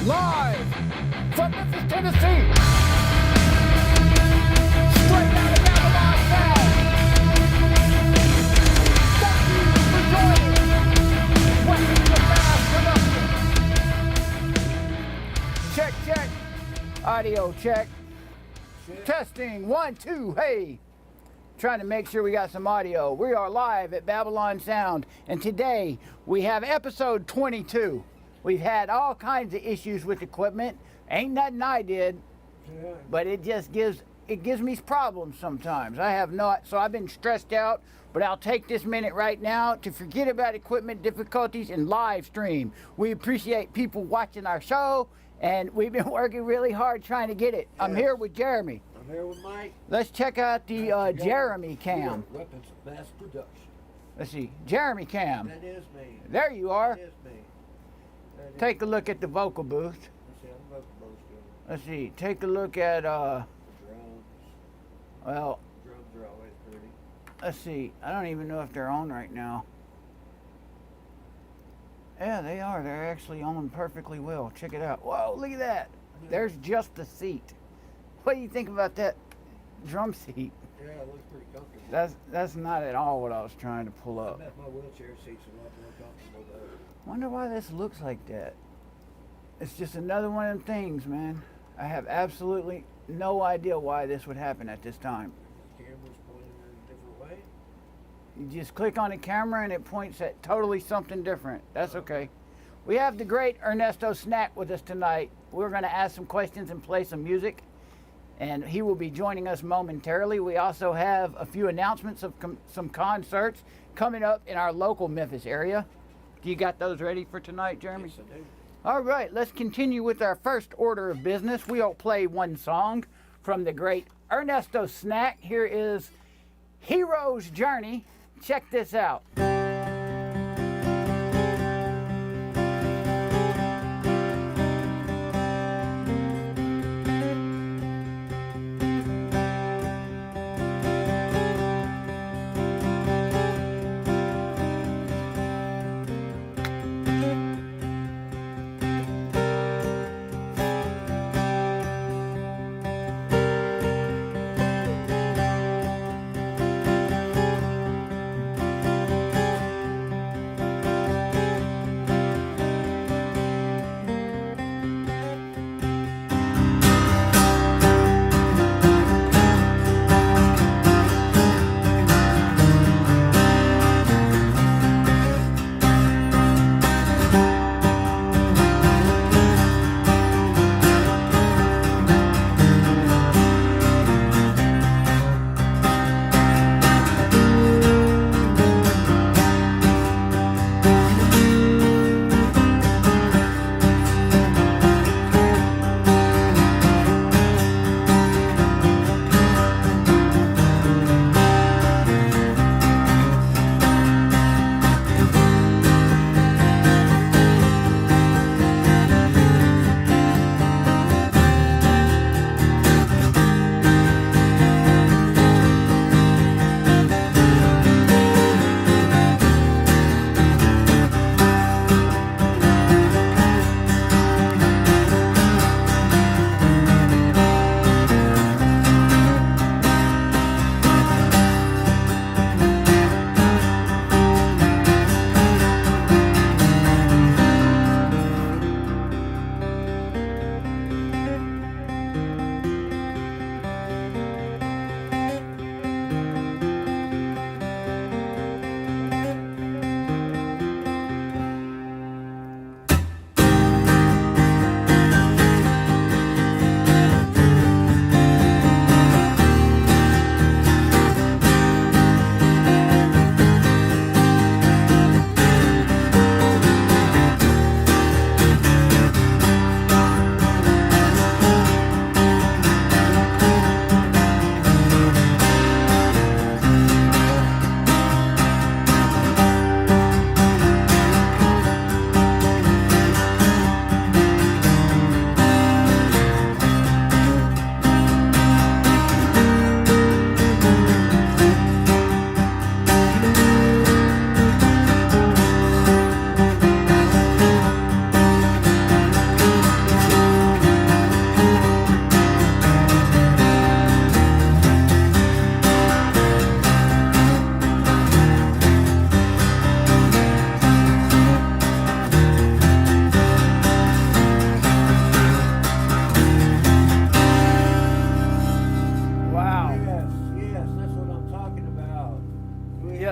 Live from Memphis, Tennessee. Straight out of Babbylon Sound. Thank you for joining Welcome to Fast Production. Check, check. Audio check. Testing, 1, 2, hey. Trying to make sure we got some audio. We are live at Babbylon Sound, and today we have episode 22. We've had all kinds of issues with equipment. Ain't nothing I did, but it just gives me problems sometimes. So I've been stressed out, but I'll take this minute right now to forget about equipment difficulties and live stream. We appreciate people watching our show, and we've been working really hard trying to get it. Yeah. I'm here with Jeremy. I'm here with Mike. Let's check out the Jeremy cam. Weapons of mass production. Let's see, Jeremy cam. That is me. There you are. That is me. Take a look at the vocal booth. Let's see, take a look at, drums. Well, Drums are always pretty. let's see, I don't even know if they're on right now. Yeah, they are. They're actually on perfectly well. Check it out. Whoa, look at that. There's just the seat. What do you think about that drum seat? Yeah, it looks pretty comfortable. That's not at all what I was trying to pull up. I bet my wheelchair seat's a lot more comfortable though. Wonder why this looks like that. It's just another one of them things, man. I have absolutely no idea why this would happen at this time. The camera's pointing in a different way. You just click on the camera and it points at totally something different. That's okay. We have the great Ernesto Schnack with us tonight. We're going to ask some questions and play some music, and he will be joining us momentarily. We also have a few announcements of some concerts coming up in our local Memphis area. You got those ready for tonight, Jeremy? Yes, I do. All right, let's continue with our first order of business. We'll play one song from the great Ernesto Schnack. Here is Hero's Journey. Check this out.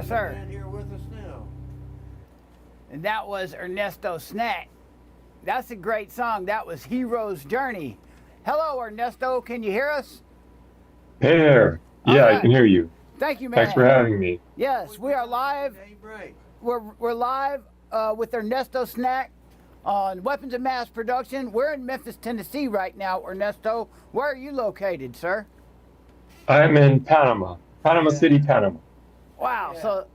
Yes, sir. Man here with us now. And that was Ernesto Schnack. That's a great song. That was Hero's Journey. Hello, Ernesto. Can you hear us? Hey there. All Yeah, I right. can hear you. Thank you, Thanks for man. having me. Yes, we are live. Dang right. We're live with Ernesto Schnack on Weapons of Mass Production. We're in Memphis, Tennessee right now, Ernesto. Where are you located, sir? I'm in Panama, Panama City, Panama. Wow. Yeah. So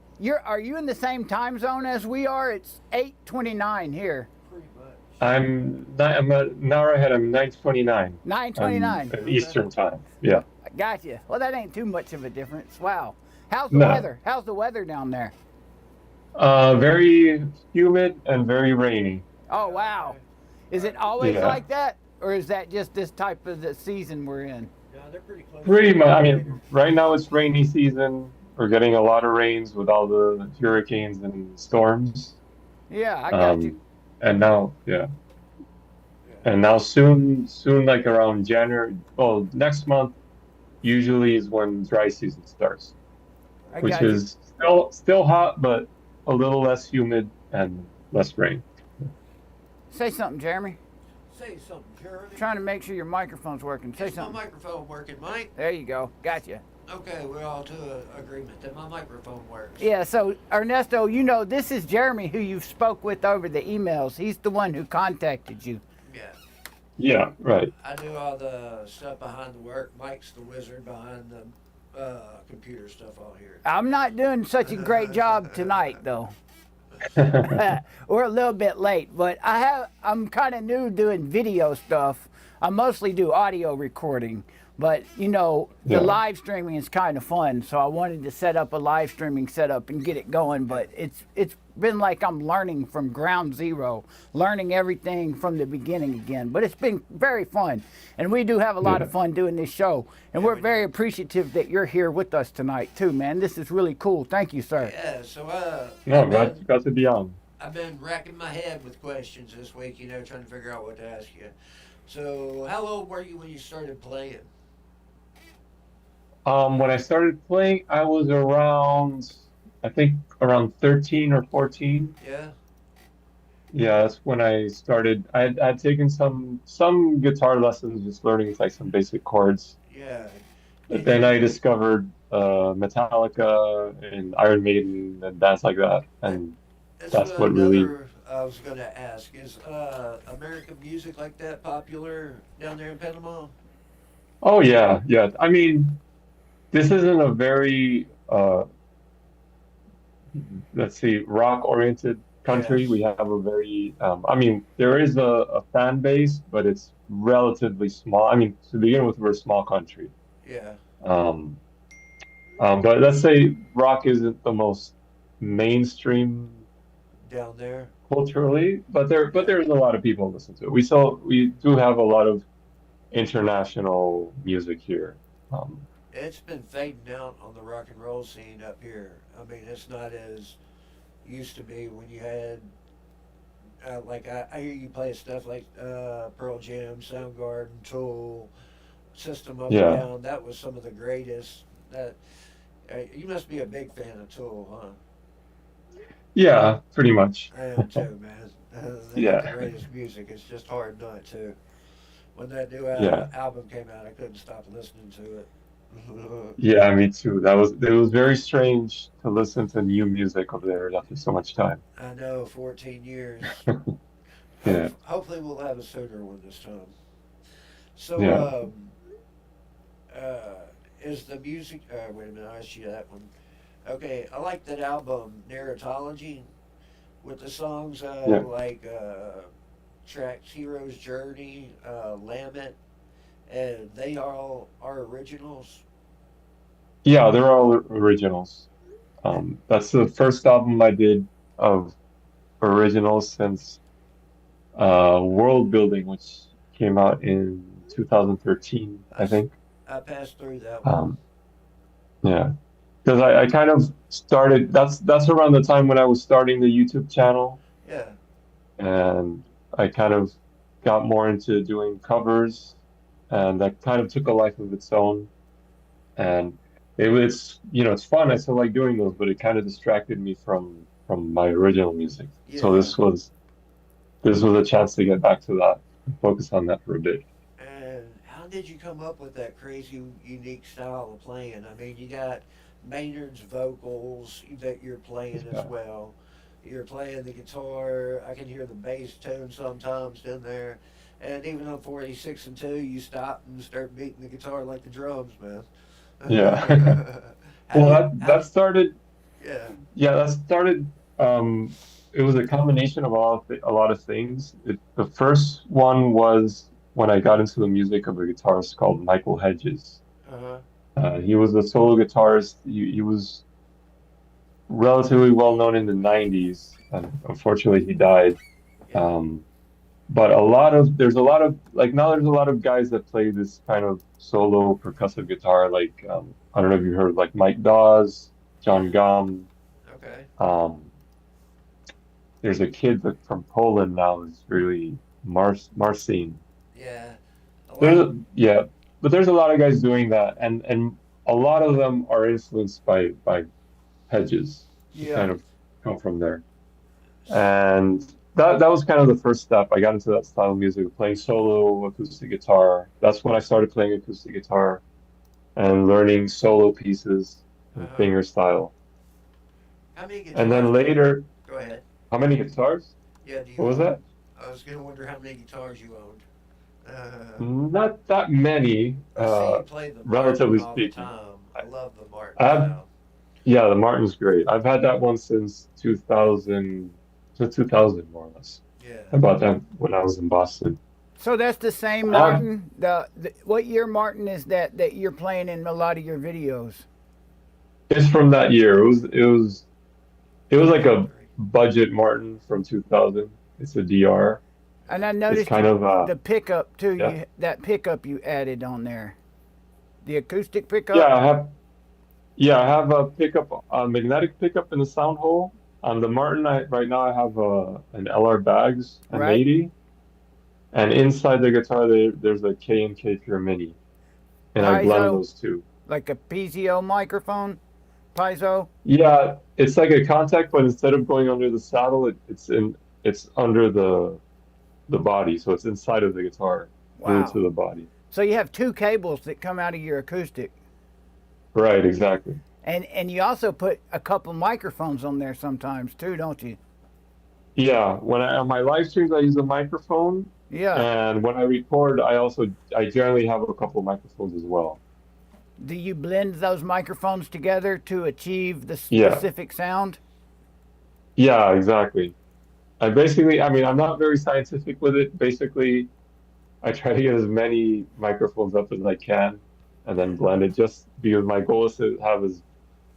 are you in the same time zone as we are? It's 8:29 here. Pretty much. I'm an hour ahead. I'm 9:29. 9:29. I'm Eastern time. Yeah. I got you. Well, that ain't too much of a difference. Wow. How's the No. weather? How's the weather down there? Very humid and very rainy. Oh, wow. Is it always Yeah. like that? Or is that just this type of the season we're in? Yeah, they're pretty close. Pretty much. I mean, right now it's rainy season. We're getting a lot of rains with all the hurricanes and storms. Yeah, I got you. And now, yeah. And now soon, like around January, well, next month, usually is when dry season starts, I which got you. is still hot, but a little less humid and less rain. Say something, Jeremy. Say something, Jeremy. Trying to make sure your microphone's working. Say Is my something. microphone working, Mike? There you go. Gotcha. Okay, we're all to an agreement that my microphone works. Yeah, so Ernesto, you know, this is Jeremy who you spoke with over the emails. He's the one who contacted you. Yeah. Yeah, right. I do all the stuff behind the work. Mike's the wizard behind the computer stuff all here. I'm not doing such a great job tonight, though. We're a little bit late, but I'm kind of new doing video stuff. I mostly do audio recording, but you know, the Yeah. live streaming is kind of fun. So I wanted to set up a live streaming setup and get it going, but it's been like I'm learning from ground zero, learning everything from the beginning again. But it's been very fun, and we do have a lot of fun doing this show, and we're very appreciative that you're here with us tonight too, man. This is really cool. Thank you, sir. Yeah, so No, glad to be on. I've been racking my head with questions this week, you know, trying to figure out what to ask you. So, how old were you when you started playing? When I started playing, I was I think around 13 or 14. Yeah? Yeah, that's when I started. I'd taken some guitar lessons, just learning like some basic chords. Yeah. But then I discovered Metallica and Iron Maiden and bands like that, and that's what really. I was going to ask, is American music like that popular down there in Panama? Oh yeah, yeah. I mean, this isn't a very let's see, rock-oriented country. Yes. We have a very, I mean, there is a fan base, but it's relatively small. I mean, to begin with, we're a small country. Yeah. But let's say rock isn't the most mainstream Down there? culturally, but there's a lot of people who listen to it. We do have a lot of international music here. It's been fading out on the rock and roll scene up here. I mean, it's not as used to be when you had, like, I hear you play stuff like Pearl Jam, Soundgarden, Tool, System of a Yeah. Down. That was some of the greatest. You must be a big fan of Tool, huh? Yeah, pretty much. I am too, man. They Yeah. got the greatest music. It's just hard not to. When that new Yeah. album came out, I couldn't stop listening to it. Yeah, me too. It was very strange to listen to new music over there after so much time. I know, 14 years. Yeah. Hopefully we'll have a sooner one this time. So, Yeah. is the music... wait a minute, I asked you that one. Okay, I like that album, Narratology, with the songs like tracks Hero's Journey, Lamet, and they all are originals. Yeah, they're all originals. That's the first album I did of originals since World Building, which came out in 2013, I think. I passed through that one. Yeah, because I kind of started. That's around the time when I was starting the YouTube channel, Yeah. and I kind of got more into doing covers, and that kind of took a life of its own. And it's it's fun. I still like doing those, but it kind of distracted me from my original music. So Yeah. this was a chance to get back to that and focus on that for a bit. And how did you come up with that crazy, unique style of playing? I mean, you got Maynard's vocals that you're playing as Yeah. well. You're playing the guitar. I can hear the bass tone sometimes in there. And even on 46 and 2, you stop and start beating the guitar like the drums, man. Yeah. how Well, do you, that started. yeah, Yeah, that started. It was a combination of a lot of things. The first one was when I got into the music of a guitarist called Michael Hedges. uh-huh, He was a solo guitarist. He was relatively well known in the 90s, and unfortunately he died. yeah, Um, but there's a lot of like now there's a lot of guys that play this kind of solo percussive guitar. Like I don't know if you heard of like Mike Dawes, John Gum. okay, Um, there's a kid from Poland now who's really Marcin. yeah. A lot, Yeah, but there's a lot of guys doing that, and a lot of them are influenced by Hedges. They Yeah. kind of come from there, and that was kind of the first step. I got into that style of music, playing solo acoustic guitar. That's when I started playing acoustic guitar and learning solo pieces and uh-huh. finger style. How many And guitars then do you, later, go ahead. how many guitars? Yeah, do What you was own? that? I was gonna wonder how many guitars you owned. Not that many, I see you play the Martin relatively all the speaking. time. I love the Martin I have, sound. yeah, the Martin's great. I've had that one since 2000 more or less. I Yeah. bought that when I was in Boston. So that's the same I have, Martin. The what year Martin is that you're playing in a lot of your videos? it's from that year. It was like a 2003. budget Martin from 2000. It's a DR. And I It's noticed kind of the pickup too. yeah. That pickup you added on there, the acoustic Yeah, pickup, I have a pickup, a magnetic pickup in the sound hole. On the Martin, right now I have an LR Bags right? M80, and inside the guitar there's a K&K Pure Mini, and I blend Piezo, those two. like a piezo microphone, piezo. Yeah, it's like a contact, but instead of going under the saddle, it's under the body, so it's inside of the guitar, glued Wow. to the body. So you have two cables that come out of your acoustic, Right, exactly. and you also put a couple microphones on there sometimes too, don't you? Yeah, when on my live streams I use a microphone, Yeah. and when I record, I generally have a couple microphones as well. Do you blend those microphones together to achieve the Yeah, specific sound? yeah, exactly. I mean, I'm not very scientific with it. Basically, I try to get as many microphones up as I can, and then Yeah. blend it. Just because my goal is to have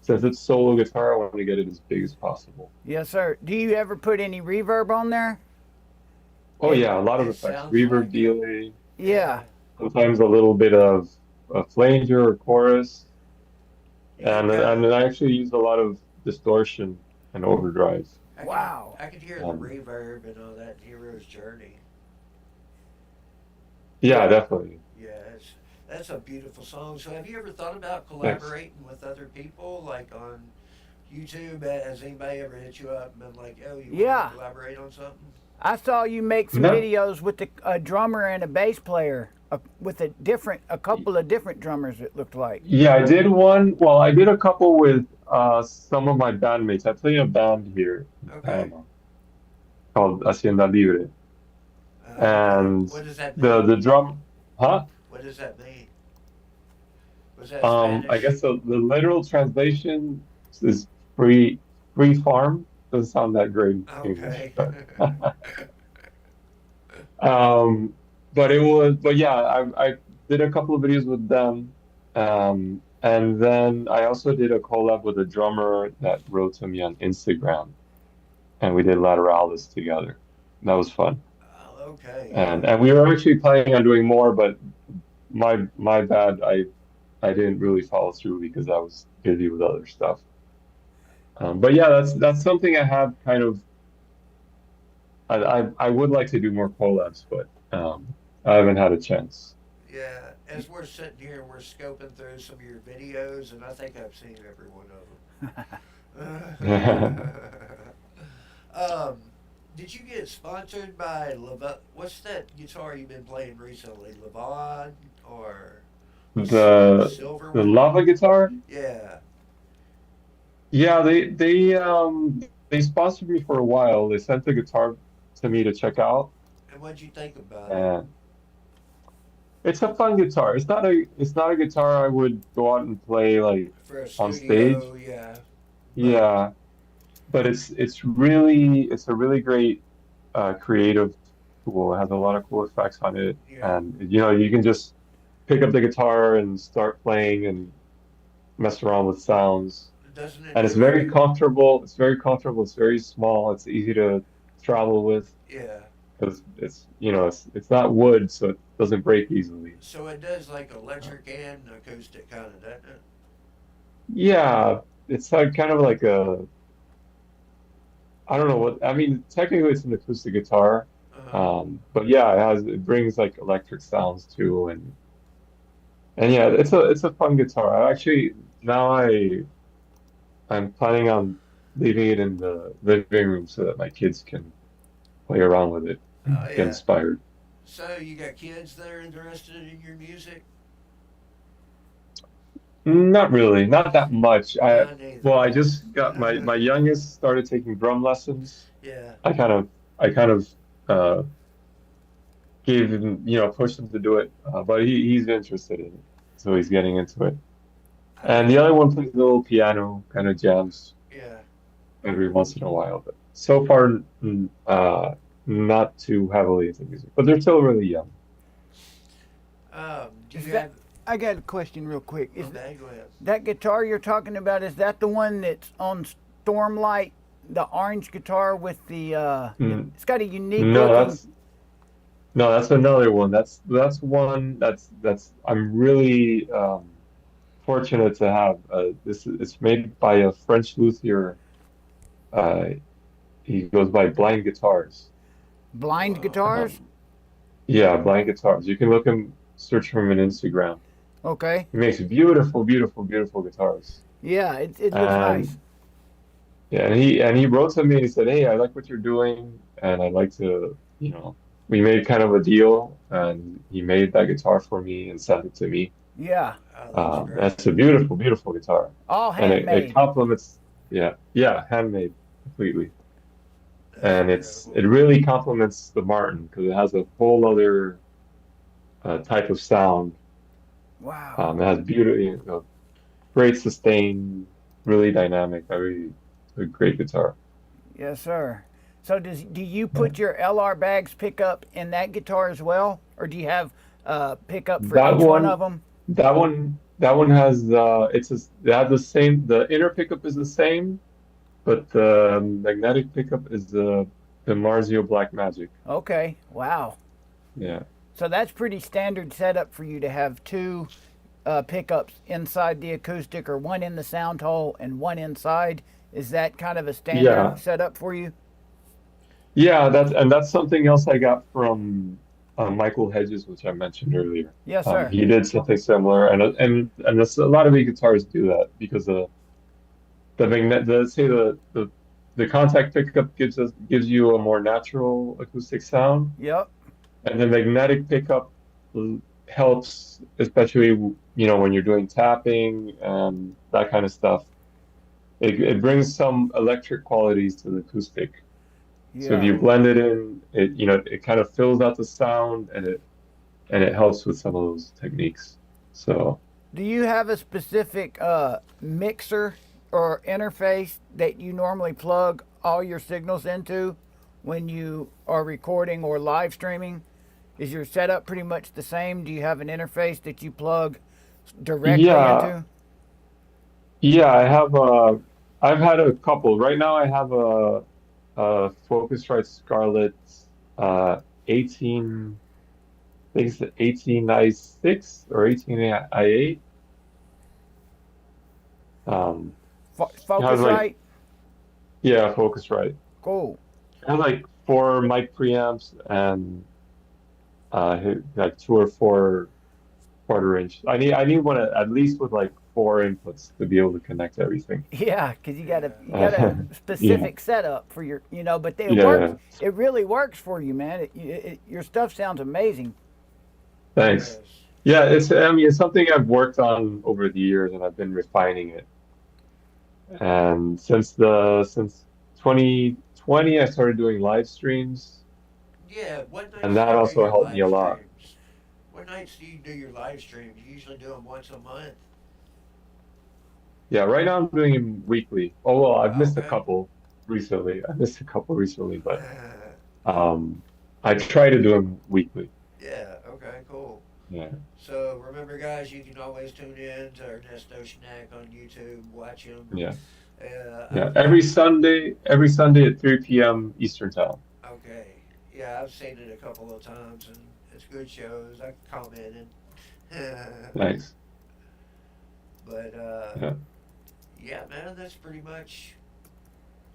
since it's solo guitar, I want to get it as big as possible. Yes, sir. Do you ever put any reverb on there? Oh And yeah, a lot of It effects, sounds reverb, like it. delay, yeah, Yeah. sometimes a little bit of a flanger or chorus, You can and kind then I actually use a lot of distortion and overdrive. of. wow. I could hear the Um, reverb and all that in Hero's Journey. yeah, definitely. Yeah, that's a beautiful song. So, have you ever thought about Thanks. collaborating with other people, like on YouTube? Has anybody ever hit you up and been like, "Oh, you want to Yeah. collaborate on something?" I saw you make some No, videos with a drummer and a bass player, with a couple of different drummers. It looked like. yeah, I did one. Well, I did a couple with some of my bandmates. I play in a band here in Okay. Panama called Hacienda Libre, Okay. and What does that the mean? the drum, huh? What does that mean? Was that I Spanish? guess the literal translation is free farm. Doesn't sound that great in English, Okay. but um, but yeah, I did a couple of videos with them, and then I also did a collab with a drummer that wrote to me on Instagram, and we did Lateralis together. That was fun, Okay. and we were actually planning on doing more, but my bad. I didn't really follow through because I was busy with other stuff. But yeah, that's something I have kind of. I would like to do more collabs, but I haven't had a chance. Yeah, as we're sitting here, we're scoping through some of your videos, and I think I've seen every one of them. um, did you get sponsored by what's that guitar you've been playing recently? Levon or the The silver the one? lava guitar? Yeah. Yeah, they sponsored me for a while. They sent the guitar to me to check out, And what'd you think about it and it's a fun guitar. It's not a guitar I would go out and play like for a on stage. studio? Yeah, but Yeah, but it's a really great creative tool. It has a lot of cool effects on it, yeah, and you can just pick up the guitar and start playing and mess around with sounds. doesn't it And it's do like very comfortable. It's very comfortable. It's very small. It's easy to travel with yeah? because it's not wood, so it doesn't break easily. So it does like electric and acoustic kind of, doesn't it? Yeah, it's like kind of like I don't know what I mean. Technically, it's an acoustic guitar, Uh, but yeah, it brings like electric sounds too, and yeah, it's a fun guitar. Now I'm planning on leaving it in the living room so that my kids can play around with it oh and get yeah. inspired. So you got kids that are interested in your music? Not really, not that much. Neither. Well, I just got my youngest started taking drum lessons. Yeah. I kind of uh gave him, pushed him to do it, but he's interested in it, so he's getting into it. I And the other one plays a little piano, kind of jams yeah. every once in a while, but so far, not too heavily into music. But they're still really young. Do Is you that? have? I got a question real quick. Is Okay, go ahead. that guitar you're talking about? Is that the one that's on Stormlight? The orange guitar with the Mm, it's got a unique No, looking. that's another one. That's one that's I'm really fortunate to have. It's made by a French luthier. Uh, he goes by Blind Guitars. Blind Wow. guitars? Um, yeah, Blind Guitars. You can search for him on Instagram. Okay. He makes beautiful, beautiful, beautiful guitars. Yeah, it looks nice. And yeah, and he wrote to me and he said, "Hey, I like what you're doing, and I'd like to, we made kind of a deal, and he made that guitar for me and sent it to me. Yeah. Oh, that's great. That's a beautiful, beautiful guitar, All and it handmade. complements, yeah, yeah, handmade completely, That's and incredible. it really complements the Martin because it has a whole other type of sound. Wow. It has great sustain, really dynamic, a great guitar. Yes, sir. So do you Yeah. put your LR bags pickup in that guitar as well, or do you have pickup for That each one of one, them? that one has it has the same. The inner pickup is the same, but the magnetic pickup is the Marzio Black Magic. Okay. Wow. Yeah, So that's pretty standard setup for you to have two pickups inside the acoustic, or one in the sound hole and one inside. Is that kind of a standard yeah, setup for you? yeah. That's something else I got from Michael Hedges, which I mentioned earlier. Yes, sir. He did something similar, and a lot of the guitars do that because the magnet the say the contact pickup gives you a more natural acoustic sound. Yep. And the magnetic pickup helps, especially when you're doing tapping and that kind of stuff. It brings some electric qualities to the acoustic. So if Yeah. you blend it in, it kind of fills out the sound and it helps with some of those techniques. So Do you have a specific mixer or interface that you normally plug all your signals into when you are recording or live streaming? Is your setup pretty much the same? Do you have an interface that you plug directly yeah, into? yeah, I've had a couple. Right now I have a Focusrite Scarlett uh 18 I think it's 18i6 or 18i8. Um, it has like, Focusrite? yeah, Focusrite. Cool. It has like four mic preamps and like two or four quarter inch. I need one at least with like 4 inputs to be able to connect everything. Yeah, because you got Yeah. a Yeah, specific setup for your, but it works. yeah. It really works for you, man. Your stuff sounds amazing. Thanks. Yes. Yeah, it's something I've worked on over the years and I've been refining it. And since 2020, I started doing live streams, Yeah. What and nights do that you do also your helped me live a lot. streams? What nights do you do your live streams? You usually do them once a month. Yeah, right now I'm doing them weekly. Oh well, I've missed a Okay. couple recently. I missed a couple recently, but I try to do them weekly. Yeah. Okay. Cool. Yeah, So remember, guys, you can always tune in to Ernesto Schnack on YouTube. Watch him. yeah, yeah. I've Every Sunday at 3 p.m. Eastern time. okay. Yeah, I've seen it a couple of times, and it's good shows. I commented. Thanks. But Yeah. yeah, man, that's pretty much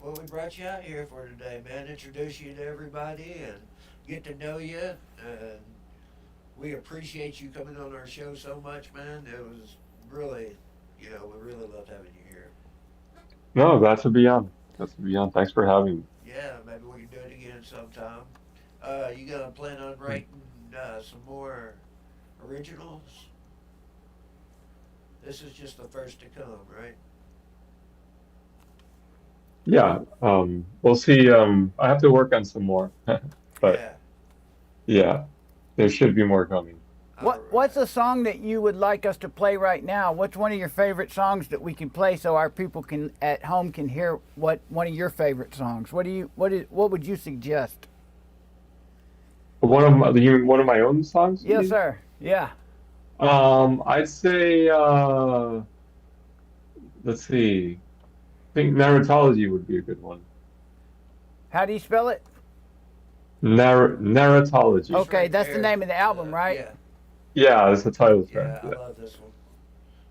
what we brought you out here for today, man. Introduce you to everybody and get to know you. And we appreciate you coming on our show so much, man. It was really, we really loved having you here. No, glad to be on. Glad to be on. Thanks for having Yeah, maybe we can do it again sometime. You gonna plan on me. writing some more originals? This is just the first to come, right? Yeah. We'll see. I have to work on some more, but Yeah. yeah, there should be more coming. All What's right. a song that you would like us to play right now? What's one of your favorite songs that we can play so our people can at home can hear what one of your favorite songs? What would you suggest? One of my own songs, you Yes, mean? sir. Yeah. I'd say let's see. I think narratology would be a good one. How do you spell it? Narratology. It's Okay, right that's the there. name of the album, right? Yeah, Yeah, that's the title track. yeah, I Yeah. love this one.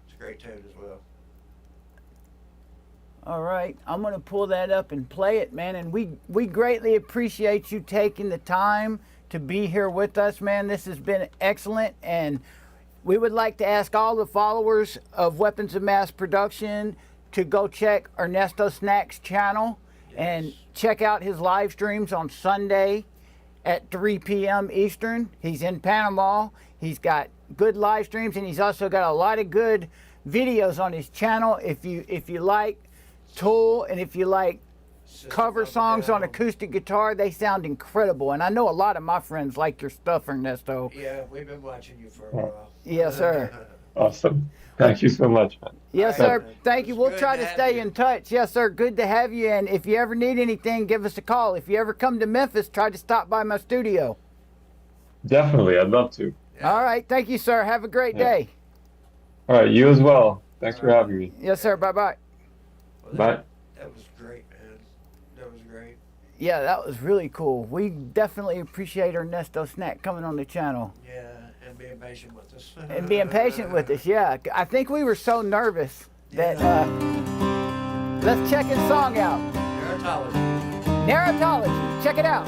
It's a great tune as well. All right, I'm gonna pull that up and play it, man. And we greatly appreciate you taking the time to be here with us, man. This has been excellent, and we would like to ask all the followers of Weapons of Mass Production to go check Ernesto Schnack's channel and Yes. check out his live streams on Sunday at 3 p.m. Eastern. He's in Panama. He's got good live streams, and he's also got a lot of good videos on his channel. If you like Tool and if you like System cover of a songs on Down. acoustic guitar, they sound incredible. And I know a lot of my friends like your stuff, Ernesto. Yeah, we've been watching you for a Oh, while. Yes, sir. awesome. Thank you so much, man. Yes, All sir. right, man. Thank It you. was We'll good try to to have stay you. in touch. Yes, sir. Good to have you. And if you ever need anything, give us a call. If you ever come to Memphis, try to stop by my studio. Definitely, I'd love to. Yeah. All right. Thank you, sir. Have a great Yeah. day. All right, you as well. Thanks All for right, having man. me. Yes, sir. Bye bye. Well, Bye. that was great, man. That was great. Yeah, that was really cool. We definitely appreciate Ernesto Schnack coming on the channel Yeah, and being patient with us. and being patient with us. Yeah, I think we were so nervous that let's check his song out. Narratology. Narratology. Check it out.